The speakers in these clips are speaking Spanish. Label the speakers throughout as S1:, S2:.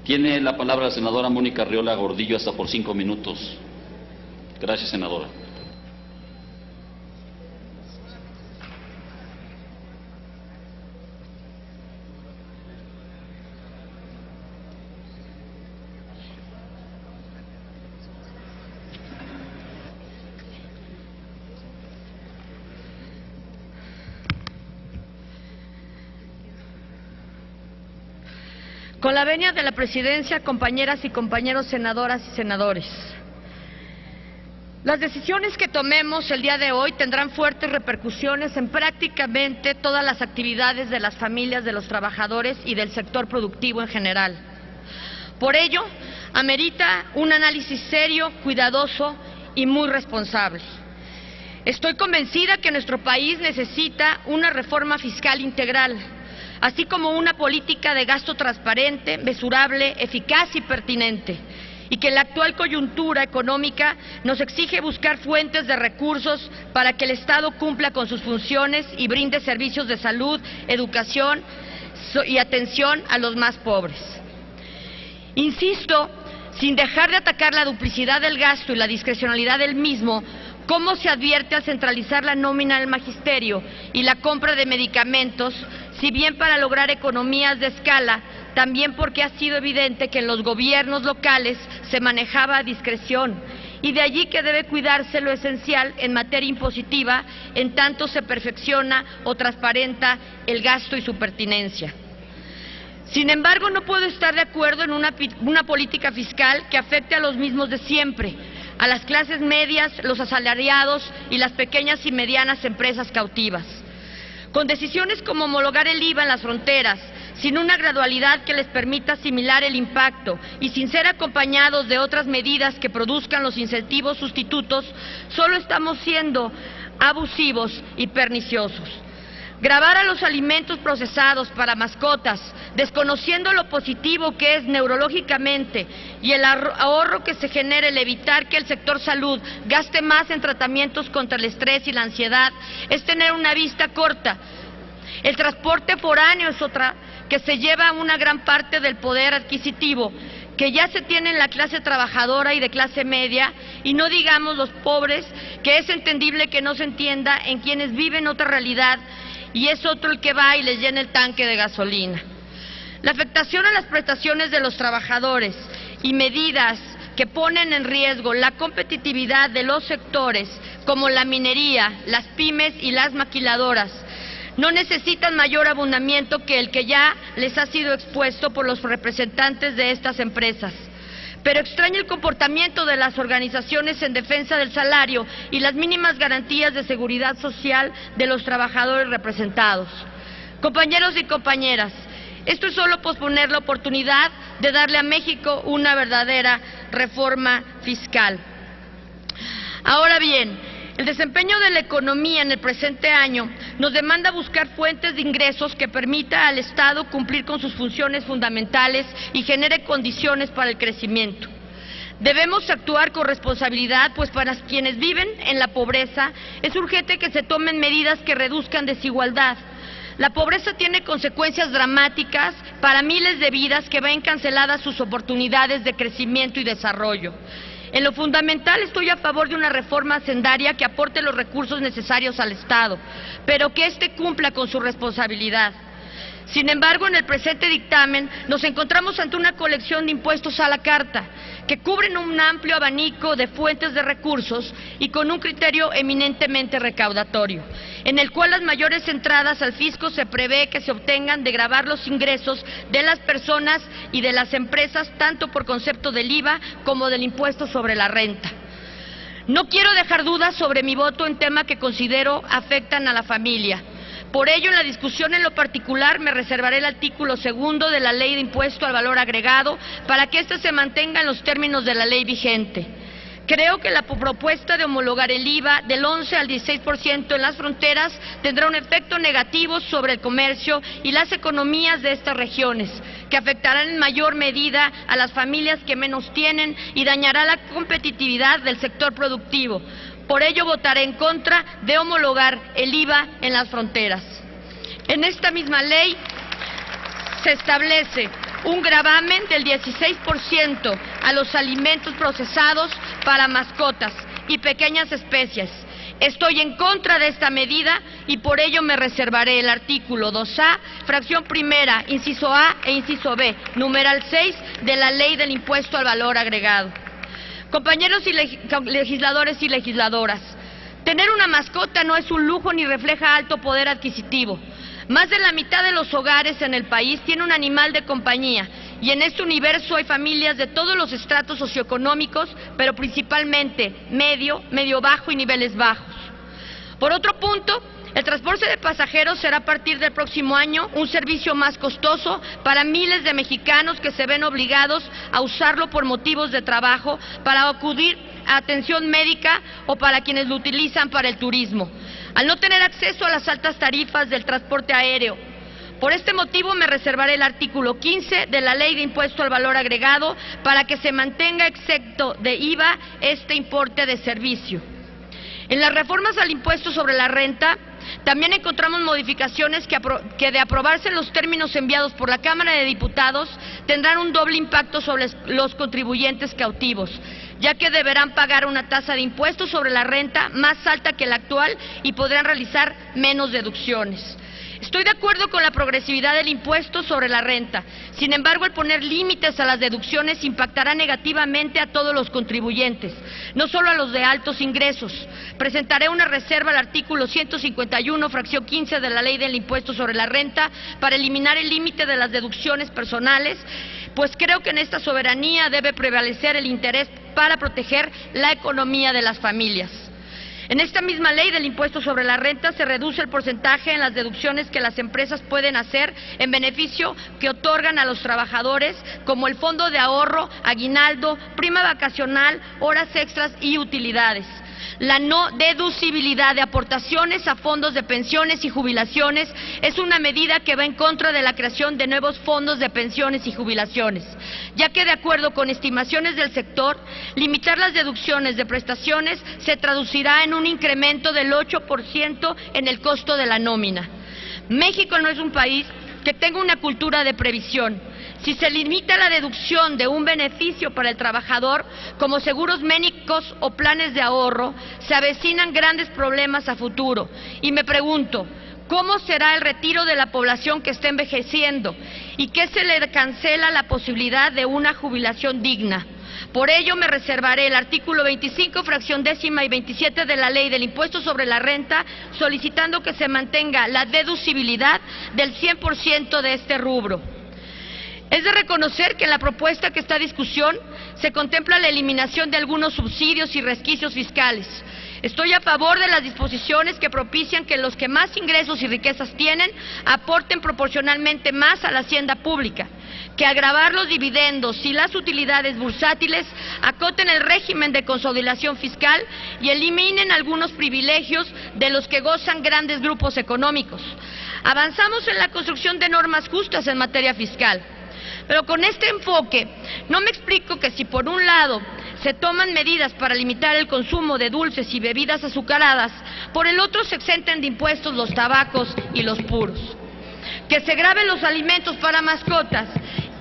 S1: Tiene la palabra la senadora Mónica Arriola Gordillo hasta por 5 minutos. Gracias, senadora.
S2: Con la venia de la presidencia, compañeras y compañeros senadoras y senadores, las decisiones que tomemos el día de hoy tendrán fuertes repercusiones en prácticamente todas las actividades de las familias de los trabajadores y del sector productivo en general. Por ello, amerita un análisis serio, cuidadoso y muy responsable. Estoy convencida que nuestro país necesita una reforma fiscal integral, así como una política de gasto transparente, mesurable, eficaz y pertinente, y que la actual coyuntura económica nos exige buscar fuentes de recursos para que el Estado cumpla con sus funciones y brinde servicios de salud, educación y atención a los más pobres. Insisto, sin dejar de atacar la duplicidad del gasto y la discrecionalidad del mismo, ¿cómo se advierte al centralizar la nómina del magisterio y la compra de medicamentos, si bien para lograr economías de escala, también porque ha sido evidente que en los gobiernos locales se manejaba a discreción, y de allí que debe cuidarse lo esencial en materia impositiva, en tanto se perfecciona o transparenta el gasto y su pertinencia? Sin embargo, no puedo estar de acuerdo en una política fiscal que afecte a los mismos de siempre, a las clases medias, los asalariados y las pequeñas y medianas empresas cautivas. Con decisiones como homologar el IVA en las fronteras, sin una gradualidad que les permita asimilar el impacto y sin ser acompañados de otras medidas que produzcan los incentivos sustitutos, solo estamos siendo abusivos y perniciosos. Gravar a los alimentos procesados para mascotas, desconociendo lo positivo que es neurológicamente y el ahorro que se genera el evitar que el sector salud gaste más en tratamientos contra el estrés y la ansiedad, es tener una vista corta. El transporte foráneo es otra que se lleva una gran parte del poder adquisitivo que ya se tiene en la clase trabajadora y de clase media, y no digamos los pobres, que es entendible que no se entienda en quienes viven otra realidad, y es otro el que va y les llena el tanque de gasolina. La afectación a las prestaciones de los trabajadores y medidas que ponen en riesgo la competitividad de los sectores como la minería, las pymes y las maquiladoras no necesitan mayor abundamiento que el que ya les ha sido expuesto por los representantes de estas empresas. Pero extraña el comportamiento de las organizaciones en defensa del salario y las mínimas garantías de seguridad social de los trabajadores representados. Compañeros y compañeras, esto es solo posponer la oportunidad de darle a México una verdadera reforma fiscal. Ahora bien, el desempeño de la economía en el presente año nos demanda buscar fuentes de ingresos que permita al Estado cumplir con sus funciones fundamentales y genere condiciones para el crecimiento. Debemos actuar con responsabilidad, pues para quienes viven en la pobreza es urgente que se tomen medidas que reduzcan desigualdad. La pobreza tiene consecuencias dramáticas para miles de vidas que ven canceladas sus oportunidades de crecimiento y desarrollo. En lo fundamental estoy a favor de una reforma hacendaria que aporte los recursos necesarios al Estado, pero que éste cumpla con su responsabilidad. Sin embargo, en el presente dictamen nos encontramos ante una colección de impuestos a la carta, que cubren un amplio abanico de fuentes de recursos y con un criterio eminentemente recaudatorio, en el cual las mayores entradas al fisco se prevé que se obtengan de gravar los ingresos de las personas y de las empresas, tanto por concepto del IVA como del impuesto sobre la renta. No quiero dejar dudas sobre mi voto en temas que considero afectan a la familia. Por ello, en la discusión en lo particular me reservaré el artículo 2 de la Ley de Impuesto al Valor Agregado para que éste se mantenga en los términos de la ley vigente. Creo que la propuesta de homologar el IVA del 11 al 16% en las fronteras tendrá un efecto negativo sobre el comercio y las economías de estas regiones, que afectarán en mayor medida a las familias que menos tienen y dañará la competitividad del sector productivo. Por ello votaré en contra de homologar el IVA en las fronteras. En esta misma ley se establece un gravamen del 16% a los alimentos procesados para mascotas y pequeñas especies. Estoy en contra de esta medida y por ello me reservaré el artículo 2A, fracción primera, inciso A e inciso B, numeral 6 de la Ley del Impuesto al Valor Agregado. Compañeros legisladores y legisladoras, tener una mascota no es un lujo ni refleja alto poder adquisitivo. Más de la mitad de los hogares en el país tiene un animal de compañía y en este universo hay familias de todos los estratos socioeconómicos, pero principalmente medio, medio bajo y niveles bajos. Por otro punto, el transporte de pasajeros será a partir del próximo año un servicio más costoso para miles de mexicanos que se ven obligados a usarlo por motivos de trabajo, para acudir a atención médica o para quienes lo utilizan para el turismo, al no tener acceso a las altas tarifas del transporte aéreo. Por este motivo me reservaré el artículo 15 de la Ley de Impuesto al Valor Agregado para que se mantenga exento de IVA este importe de servicio. En las reformas al impuesto sobre la renta también encontramos modificaciones que de aprobarse en los términos enviados por la Cámara de Diputados tendrán un doble impacto sobre los contribuyentes cautivos, ya que deberán pagar una tasa de impuestos sobre la renta más alta que la actual y podrán realizar menos deducciones. Estoy de acuerdo con la progresividad del impuesto sobre la renta. Sin embargo, el poner límites a las deducciones impactará negativamente a todos los contribuyentes, no solo a los de altos ingresos. Presentaré una reserva al artículo 151, fracción 15 de la Ley del Impuesto sobre la Renta para eliminar el límite de las deducciones personales, pues creo que en esta soberanía debe prevalecer el interés para proteger la economía de las familias. En esta misma ley del impuesto sobre la renta se reduce el porcentaje en las deducciones que las empresas pueden hacer en beneficio que otorgan a los trabajadores, como el fondo de ahorro, aguinaldo, prima vacacional, horas extras y utilidades. La no deducibilidad de aportaciones a fondos de pensiones y jubilaciones es una medida que va en contra de la creación de nuevos fondos de pensiones y jubilaciones, ya que de acuerdo con estimaciones del sector, limitar las deducciones de prestaciones se traducirá en un incremento del 8% en el costo de la nómina. México no es un país que tenga una cultura de previsión. Si se limita la deducción de un beneficio para el trabajador, como seguros médicos o planes de ahorro, se avecinan grandes problemas a futuro. Y me pregunto, ¿cómo será el retiro de la población que está envejeciendo? ¿Y qué se le cancela la posibilidad de una jubilación digna? Por ello me reservaré el artículo 25, fracción décima y 27 de la Ley del Impuesto sobre la Renta, solicitando que se mantenga la deducibilidad del 100% de este rubro. Es de reconocer que en la propuesta que está a discusión se contempla la eliminación de algunos subsidios y resquicios fiscales. Estoy a favor de las disposiciones que propician que los que más ingresos y riquezas tienen aporten proporcionalmente más a la hacienda pública, que al gravar los dividendos y las utilidades bursátiles acoten el régimen de consolidación fiscal y eliminen algunos privilegios de los que gozan grandes grupos económicos. Avanzamos en la construcción de normas justas en materia fiscal. Pero con este enfoque no me explico que si por un lado se toman medidas para limitar el consumo de dulces y bebidas azucaradas, por el otro se exenten de impuestos los tabacos y los puros. Que se graven los alimentos para mascotas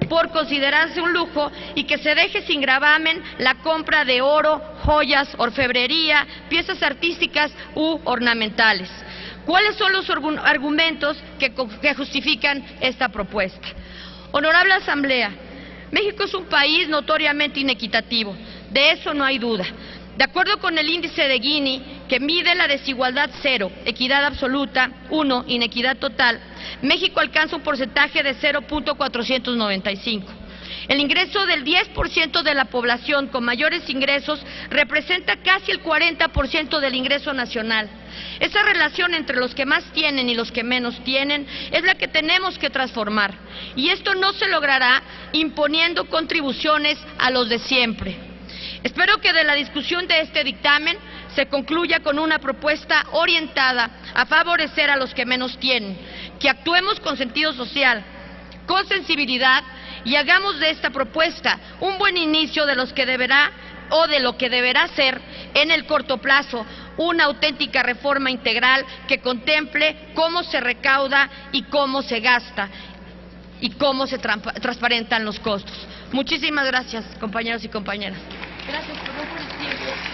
S2: por considerarse un lujo y que se deje sin gravamen la compra de oro, joyas, orfebrería, piezas artísticas u ornamentales. ¿Cuáles son los argumentos que justifican esta propuesta? Honorable Asamblea, México es un país notoriamente inequitativo, de eso no hay duda. De acuerdo con el índice de Gini, que mide la desigualdad 0, equidad absoluta 1, inequidad total, México alcanza un porcentaje de 0.495. El ingreso del 10% de la población con mayores ingresos representa casi el 40% del ingreso nacional. Esa relación entre los que más tienen y los que menos tienen es la que tenemos que transformar. Y esto no se logrará imponiendo contribuciones a los de siempre. Espero que de la discusión de este dictamen se concluya con una propuesta orientada a favorecer a los que menos tienen, que actuemos con sentido social, con sensibilidad y hagamos de esta propuesta un buen inicio de los que deberá o de lo que deberá ser en el corto plazo una auténtica reforma integral que contemple cómo se recauda y cómo se gasta. y cómo se transparentan los costos. Muchísimas gracias, compañeros y compañeras. Gracias, perdón por el tiempo.